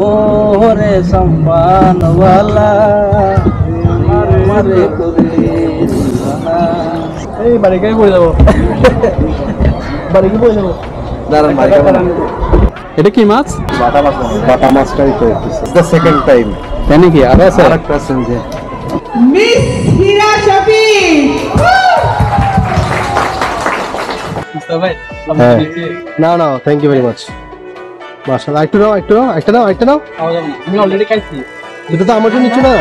ওরে সম্মানওয়ালা আমারে করে দিবানা। এই বাড়ি কে বলে যাবো, বাড়ি কি বলে যাবো, দাঁড়ান ভাই। এটা কি মাছ? বাটা মাছ। বাটা মাছটাই তো দ্য সেকেন্ড টাইম। কেন কি আর আছে আরেকটা আছে যে মিস হীরা শফিক। ভাই না না থ্যাংক ইউ ভেরি মাচ। মাশাআল্লাহ। একটু নাও, একটু নাও, একটা নাও, একটা নাও। আমি অলরেডি খাইছি। এটা তো আমার জন্য নিচ্ছ না।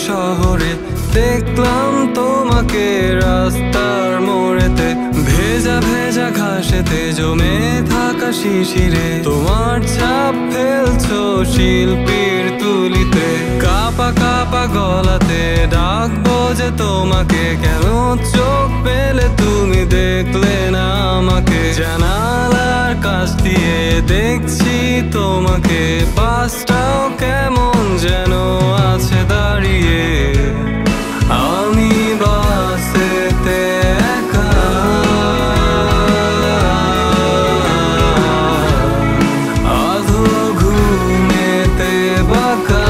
শহরে দেখলাম তোমাকে রাস্তার মোড়েতে, ভেজা ভেজা ঘাসেতে জমে থাকা শিশিরে তোমার ছাপ ফেলছো শিল্পীর তুলিতে। কাপা কাপা গলাতে ডাকবো যে তোমাকে, কেন চোখ পেলে তুমি দেখলে না আমাকে। জানালার কাছ দিয়ে দেখছি তোমাকে, বাসটাও কেমন যেন আছে দাঁড়িয়ে। আমি বাসেতে একা, আধো ঘুমেতে বাঁকা,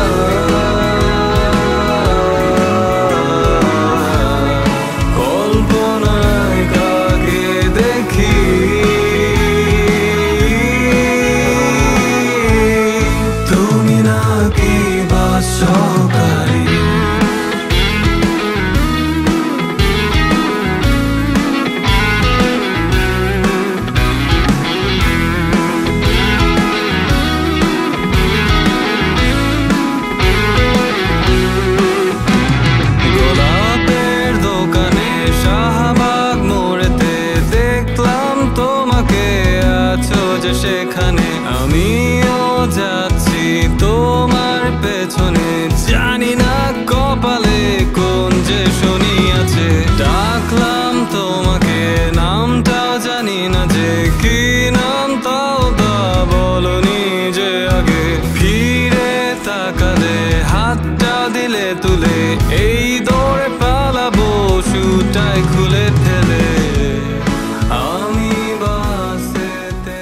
কল্পনায় কাকে দেখি তুমি নাকি বাসকারী। গোলাপের দোকানে শাহবাগ মোড়েতে দেখলাম তোমাকে, আছো যে সেখানে। আমিও যাচ্ছি তোমার পেছনে, জানি না কপালে কোন যে শনি আছে। ডাকলাম তোমাকে, নামটাও জানি না যে কি নাম, তাও তা বলনি যে আগে। ফিরে তাকালে হাতটা দিলে তুলে, এই দৌড়ে পালাবো শুটাই খুলে ফেলে। আমি বাসেতে